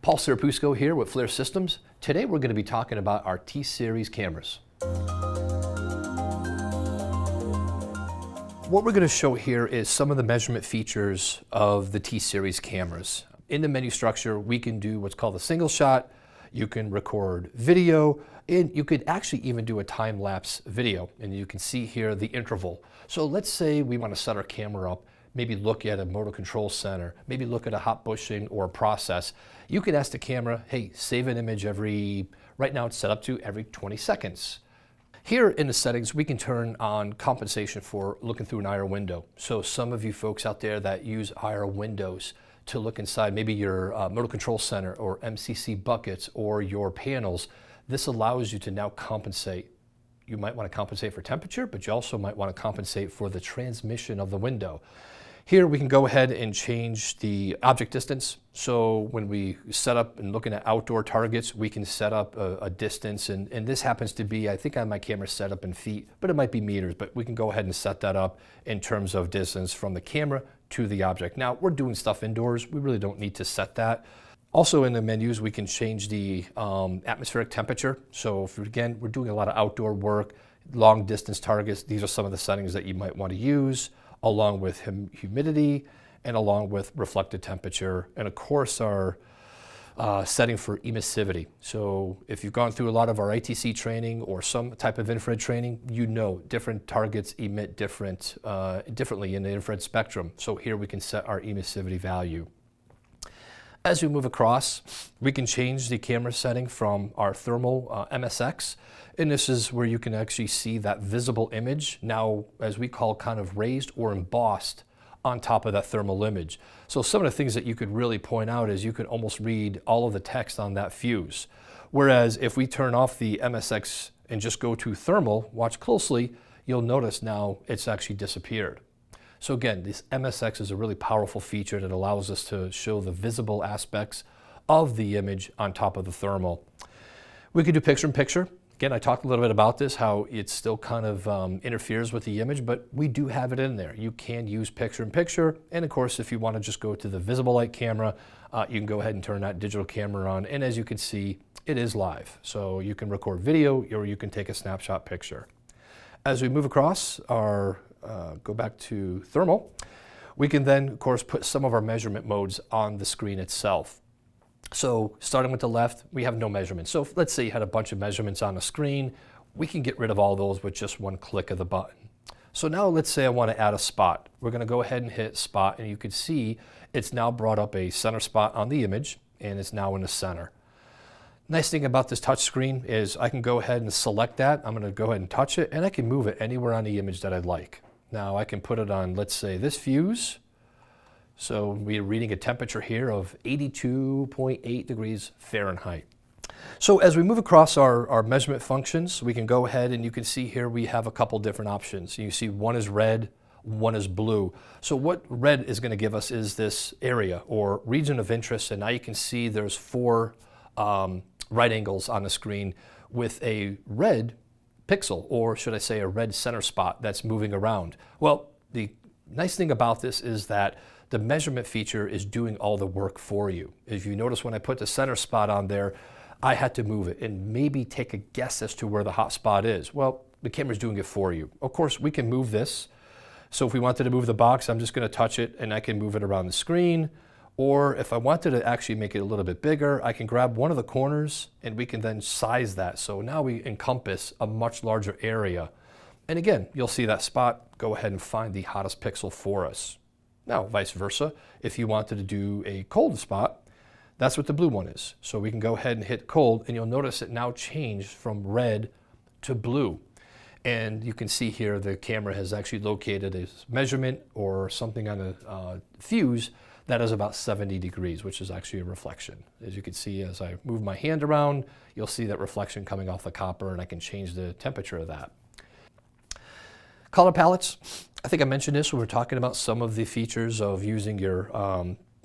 Paul Serapusco here with FLIR Systems. Today we're going to be talking about our T-Series cameras. What we're going to show here is some of the measurement features of the T-Series cameras. In the menu structure, we can do what's called a single shot. You can record video, and you could actually even do a time-lapse video. And you can see here the interval. So let's say we want to set our camera up, maybe look at a motor control center, maybe look at a hot bushing or a process. You could ask the camera, hey, save an image right now it's set up to every 20 seconds. Here in the settings, we can turn on compensation for looking through an IR window. So some of you folks out there that use IR windows to look inside maybe your motor control center or MCC buckets or your panels, this allows you to now compensate. You might want to compensate for temperature, but you also might want to compensate for the transmission of the window. Here we can go ahead and change the object distance. So when we set up and looking at outdoor targets, we can set up a distance, and this happens to be, I think on my camera set up in feet, but it might be meters, but we can go ahead and set that up in terms of distance from the camera to the object. Now we're doing stuff indoors, we really don't need to set that. Also in the menus, we can change the atmospheric temperature. So again, we're doing a lot of outdoor work, long distance targets. These are some of the settings that you might want to use, along with humidity and along with reflected temperature. And of course our setting for emissivity. So if you've gone through a lot of our ITC training or some type of infrared training, you know different targets emit differently in the infrared spectrum. So here we can set our emissivity value. As we move across, we can change the camera setting from our thermal MSX, and this is where you can actually see that visible image, now as we call kind of raised or embossed on top of that thermal image. So some of the things that you could really point out is you could almost read all of the text on that fuse. Whereas if we turn off the MSX and just go to thermal, watch closely, you'll notice now it's actually disappeared. So again, this MSX is a really powerful feature that allows us to show the visible aspects of the image on top of the thermal. We could do picture-in-picture. Again, I talked a little bit about this, how it still kind of interferes with the image, but we do have it in there. You can use picture-in-picture, and of course, if you want to just go to the visible light camera, you can go ahead and turn that digital camera on, and as you can see, it is live. So you can record video, or you can take a snapshot picture. As we move across go back to thermal, we can then, of course, put some of our measurement modes on the screen itself. So starting with the left, we have no measurements. So let's say you had a bunch of measurements on the screen, we can get rid of all those with just one click of the button. So now let's say I want to add a spot. We're going to go ahead and hit spot, and you can see it's now brought up a center spot on the image, and it's now in the center. Nice thing about this touch screen is I can go ahead and select that. I'm going to go ahead and touch it, and I can move it anywhere on the image that I'd like. Now I can put it on, let's say, this fuse. So we're reading a temperature here of 82.8 degrees Fahrenheit. So as we move across our measurement functions, we can go ahead and you can see here we have a couple different options. You see one is red, one is blue. So what red is going to give us is this area or region of interest, and now you can see there's four right angles on the screen with a red pixel, or should I say a red center spot that's moving around. Well, the nice thing about this is that the measurement feature is doing all the work for you. If you notice when I put the center spot on there, I had to move it and maybe take a guess as to where the hot spot is. Well, the camera's doing it for you. Of course, we can move this. So if we wanted to move the box, I'm just going to touch it and I can move it around the screen. Or if I wanted to actually make it a little bit bigger, I can grab one of the corners and we can then size that. So now we encompass a much larger area. And again, you'll see that spot, go ahead and find the hottest pixel for us. Now, vice versa, if you wanted to do a cold spot, that's what the blue one is. So we can go ahead and hit cold, and you'll notice it now changed from red to blue. And you can see here the camera has actually located a measurement or something on a fuse that is about 70 degrees, which is actually a reflection. As you can see, as I move my hand around, you'll see that reflection coming off the copper, and I can change the temperature of that. Color palettes, I think I mentioned this when we were talking about some of the features of using your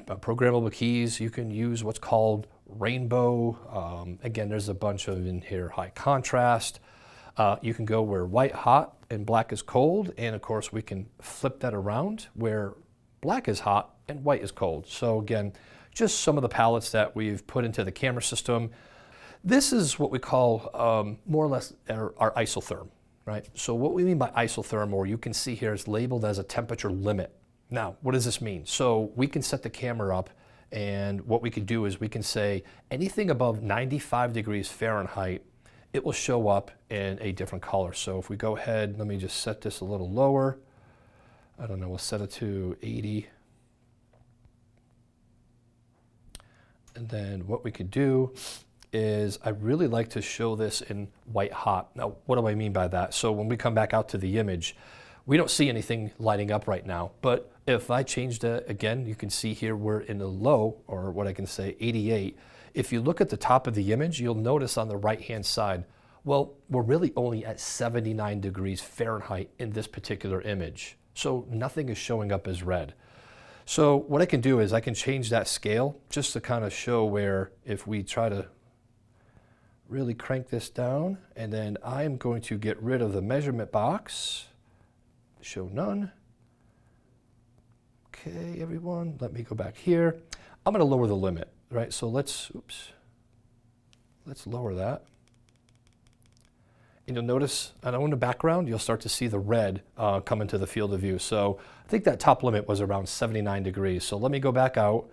programmable keys. You can use what's called rainbow. Again, there's a bunch of in here, high contrast. You can go where white hot and black is cold, and of course we can flip that around where black is hot and white is cold. So again, just some of the palettes that we've put into the camera system. This is what we call more or less our isotherm, right? So what we mean by isotherm, or you can see here, is labeled as a temperature limit. Now, what does this mean? So we can set the camera up, and what we can do is we can say anything above 95 degrees Fahrenheit, it will show up in a different color. So if we go ahead, let me just set this a little lower. I don't know, we'll set it to 80. And then what we could do is I really like to show this in white hot. Now, what do I mean by that? So when we come back out to the image, we don't see anything lighting up right now, but if I changed it again, you can see here we're in the low, or what I can say, 88. If you look at the top of the image, you'll notice on the right-hand side, well, we're really only at 79 degrees Fahrenheit in this particular image. So nothing is showing up as red. So what I can do is I can change that scale just to kind of show where if we try to really crank this down, and then I'm going to get rid of the measurement box, show none. Okay, everyone, let me go back here. I'm going to lower the limit, right? So let's lower that. And you'll notice, in the background, you'll start to see the red come into the field of view. So I think that top limit was around 79 degrees. So let me go back out,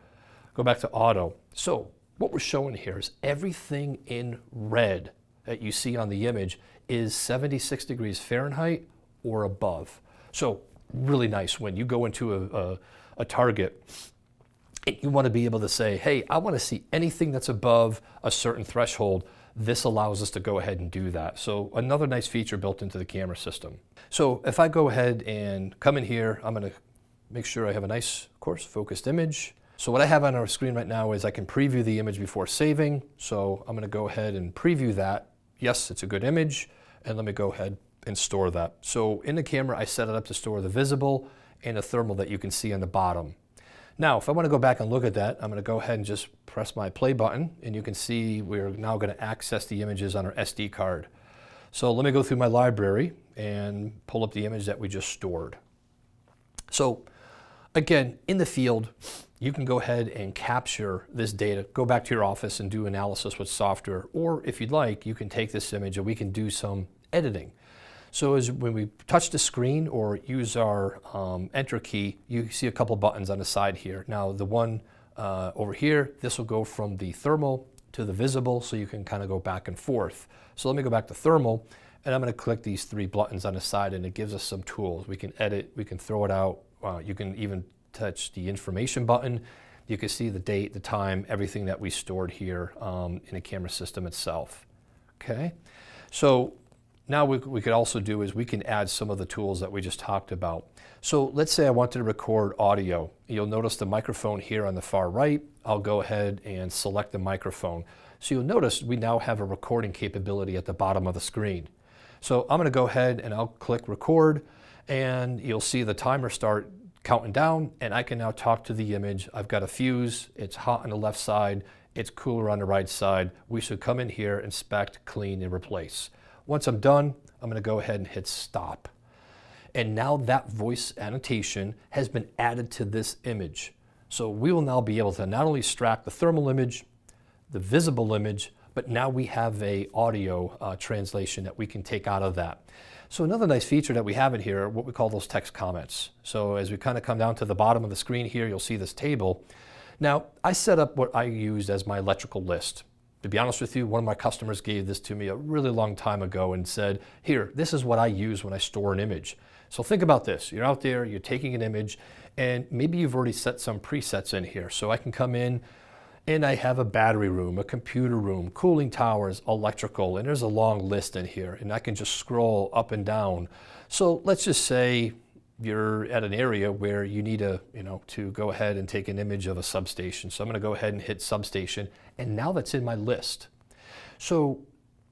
go back to auto. So what we're showing here is everything in red that you see on the image is 76 degrees Fahrenheit or above. So really nice when you go into a Target and you want to be able to say, hey, I want to see anything that's above a certain threshold. This allows us to go ahead and do that. So another nice feature built into the camera system. So if I go ahead and come in here, I'm going to make sure I have a nice, of course, focused image. So what I have on our screen right now is I can preview the image before saving. So I'm going to go ahead and preview that. Yes, it's a good image. And let me go ahead and store that. So in the camera, I set it up to store the visible and the thermal that you can see on the bottom. Now, if I want to go back and look at that, I'm going to go ahead and just press my play button, and you can see we're now going to access the images on our SD card. So let me go through my library and pull up the image that we just stored. So again, in the field, you can go ahead and capture this data, go back to your office and do analysis with software, or if you'd like, you can take this image and we can do some editing. So as when we touch the screen or use our enter key, you see a couple buttons on the side here. Now the one over here, this will go from the thermal to the visible, so you can kind of go back and forth. So let me go back to thermal, and I'm going to click these three buttons on the side, and it gives us some tools. We can edit, we can throw it out, you can even touch the information button. You can see the date, the time, everything that we stored here in the camera system itself. Okay, so now we could also do is we can add some of the tools that we just talked about. So let's say I wanted to record audio. You'll notice the microphone here on the far right. I'll go ahead and select the microphone. So you'll notice we now have a recording capability at the bottom of the screen. So I'm going to go ahead and I'll click record, and you'll see the timer start counting down, and I can now talk to the image. I've got a fuse, it's hot on the left side, it's cooler on the right side. We should come in here, inspect, clean, and replace. Once I'm done, I'm going to go ahead and hit stop. And now that voice annotation has been added to this image. So we will now be able to not only extract the thermal image, the visible image, but now we have a audio translation that we can take out of that. So another nice feature that we have in here are what we call those text comments. So as we kind of come down to the bottom of the screen here, you'll see this table. Now, I set up what I used as my electrical list. To be honest with you, one of my customers gave this to me a really long time ago and said, here, this is what I use when I store an image. So think about this. You're out there, you're taking an image, and maybe you've already set some presets in here. So I can come in and I have a battery room, a computer room, cooling towers, electrical, and there's a long list in here, and I can just scroll up and down. So let's just say you're at an area where you need to go ahead and take an image of a substation. So I'm going to go ahead and hit substation, and now that's in my list. So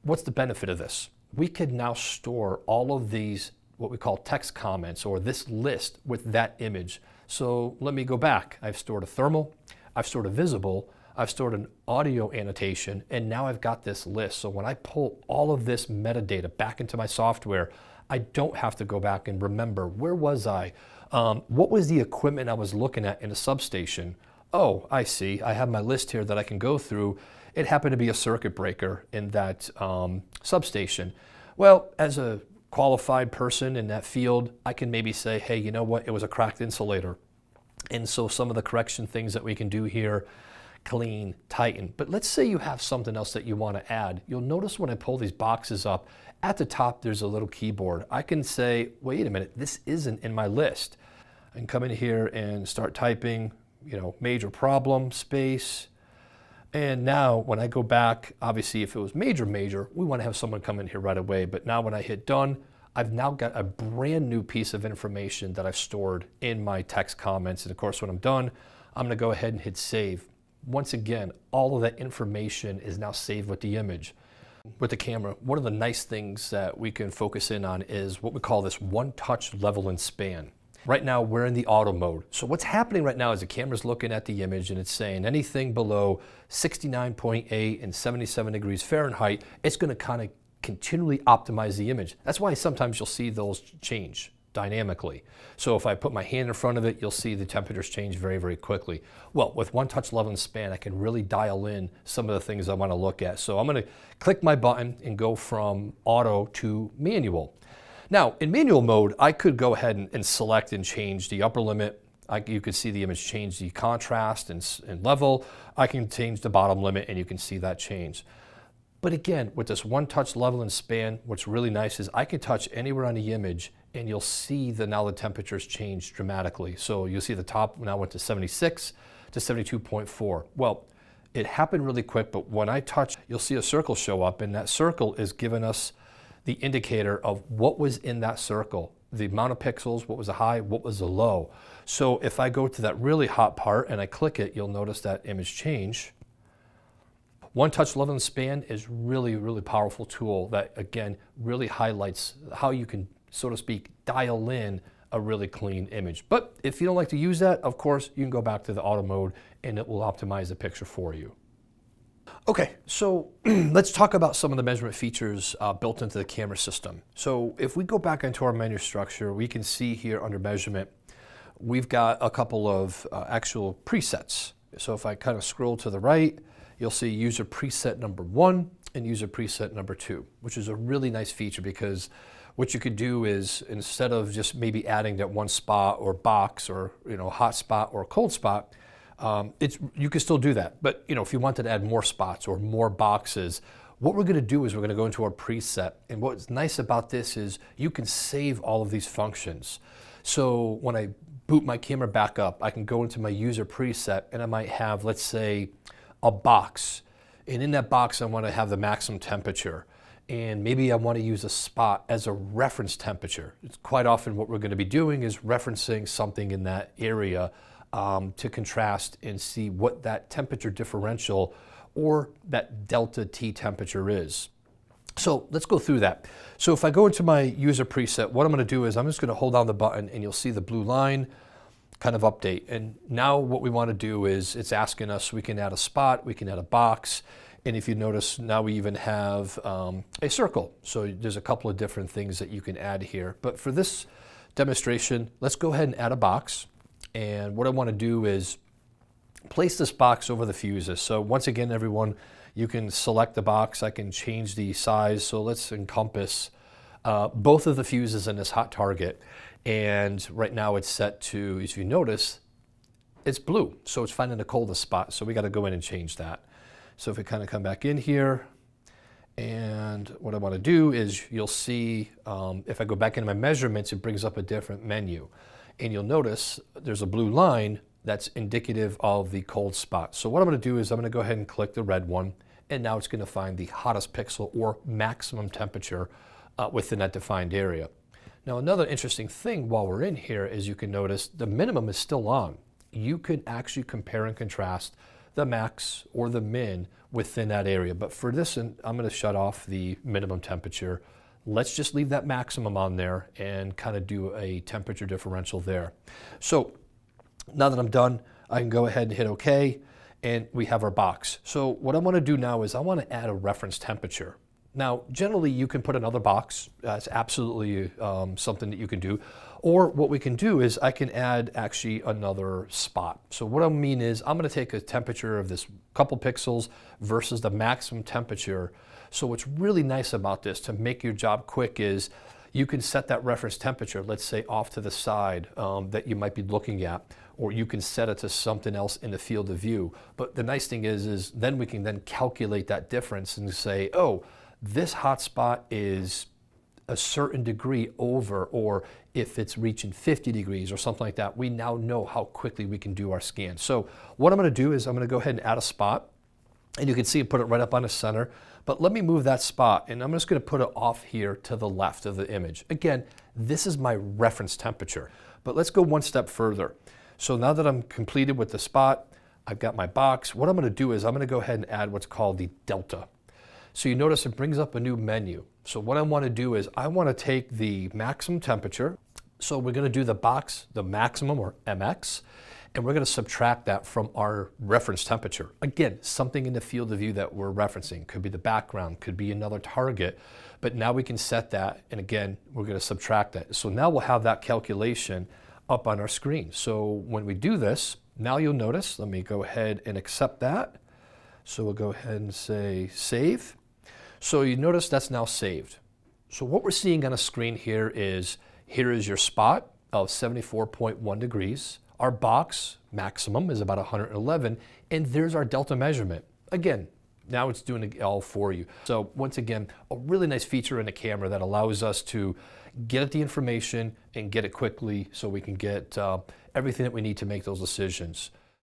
what's the benefit of this? We could now store all of these, what we call text comments, or this list with that image. So let me go back. I've stored a thermal, I've stored a visible, I've stored an audio annotation, and now I've got this list. So when I pull all of this metadata back into my software, I don't have to go back and remember, where was I? What was the equipment I was looking at in a substation? oh, I see, I have my list here that I can go through. It happened to be a circuit breaker in that substation. Well, as a qualified person in that field, I can maybe say, hey, you know what, it was a cracked insulator. And so some of the correction things that we can do here, clean, tighten. But let's say you have something else that you want to add. You'll notice when I pull these boxes up, at the top there's a little keyboard. I can say, wait a minute, this isn't in my list. I can come in here and start typing, you know, major problem, space. And now when I go back, obviously if it was major, we want to have someone come in here right away. But now when I hit done, I've now got a brand new piece of information that I've stored in my text comments. And of course, when I'm done, I'm going to go ahead and hit save. Once again, all of that information is now saved with the image. With the camera, one of the nice things that we can focus in on is what we call this one-touch level and span. Right now, we're in the auto mode. So what's happening right now is the camera's looking at the image and it's saying anything below 69.8 and 77 degrees Fahrenheit, it's going to kind of continually optimize the image. That's why sometimes you'll see those change dynamically. So if I put my hand in front of it, you'll see the temperatures change very, very quickly. Well, with one touch level and span, I can really dial in some of the things I want to look at. So I'm going to click my button and go from auto to manual. Now, in manual mode, I could go ahead and select and change the upper limit. You could see the image change the contrast and level. I can change the bottom limit and you can see that change. But again, with this one touch level and span, what's really nice is I can touch anywhere on the image and you'll see that now the temperatures change dramatically. So you'll see the top now went to 76 to 72.4. Well, it happened really quick, but when I touch, you'll see a circle show up and that circle is giving us the indicator of what was in that circle, the amount of pixels, what was the high, what was the low. So if I go to that really hot part and I click it, you'll notice that image change. One touch level and span is really, really powerful tool that again, really highlights how you can, so to speak, dial in a really clean image. But if you don't like to use that, of course, you can go back to the auto mode and it will optimize the picture for you. Okay, so let's talk about some of the measurement features built into the camera system. So if we go back into our menu structure, we can see here under measurement, we've got a couple of actual presets. So if I kind of scroll to the right, you'll see user preset number 1 and user preset number 2, which is a really nice feature because what you could do is instead of just maybe adding that one spot or box or hot spot or cold spot, you can still do that. But if you wanted to add more spots or more boxes, what we're going to do is we're going to go into our preset. And what's nice about this is you can save all of these functions. So when I boot my camera back up, I can go into my user preset and I might have, let's say, a box. And in that box, I want to have the maximum temperature. And maybe I want to use a spot as a reference temperature. It's quite often what we're going to be doing is referencing something in that area to contrast and see what that temperature differential or that delta T temperature is. So let's go through that. So if I go into my user preset, what I'm going to do is I'm just going to hold down the button and you'll see the blue line kind of update. And now what we want to do is it's asking us, we can add a spot, we can add a box. And if you notice, now we even have a circle. So there's a couple of different things that you can add here. But for this demonstration, let's go ahead and add a box. And what I want to do is place this box over the fuses. So once again, everyone, you can select the box. I can change the size. So let's encompass both of the fuses in this hot target. And right now it's set to, as you notice, it's blue. So it's finding the coldest spot. So we got to go in and change that. So if we kind of come back in here, and what I want to do is you'll see if I go back into my measurements, it brings up a different menu. And you'll notice there's a blue line that's indicative of the cold spot. So what I'm going to do is I'm going to go ahead and click the red one, and now it's going to find the hottest pixel or maximum temperature within that defined area. Now another interesting thing while we're in here is you can notice the minimum is still on. You could actually compare and contrast the max or the min within that area. But for this, I'm going to shut off the minimum temperature. Let's just leave that maximum on there and kind of do a temperature differential there. So now that I'm done, I can go ahead and hit OK, and we have our box. So what I want to do now is I want to add a reference temperature. Now, generally, you can put another box. That's absolutely something that you can do. Or what we can do is I can add actually another spot. So what I mean is I'm going to take a temperature of this couple pixels versus the maximum temperature. So what's really nice about this to make your job quick is you can set that reference temperature, let's say off to the side that you might be looking at, or you can set it to something else in the field of view. But the nice thing is then we can then calculate that difference and say, oh, this hotspot is a certain degree over, or if it's reaching 50 degrees or something like that, we now know how quickly we can do our scan. So what I'm going to do is I'm going to go ahead and add a spot, and you can see it, put it right up on the center. But let me move that spot, and I'm just going to put it off here to the left of the image. Again, this is my reference temperature. But let's go one step further. So now that I'm completed with the spot, I've got my box. What I'm going to do is I'm going to go ahead and add what's called the delta. So you notice it brings up a new menu. So what I want to do is I want to take the maximum temperature. So we're going to do the box, the maximum, or MX, and we're going to subtract that from our reference temperature. Again, something in the field of view that we're referencing. Could be the background, could be another target, but now we can set that, and again, we're going to subtract that. So now we'll have that calculation up on our screen. So when we do this, now you'll notice, let me go ahead and accept that. So we'll go ahead and say save. So you notice that's now saved. So what we're seeing on a screen here is your spot of 74.1 degrees. Our box maximum is about 111, and there's our delta measurement. Again, now it's doing it all for you. So once again, a really nice feature in the camera that allows us to get at the information and get it quickly so we can get everything that we need to make those decisions.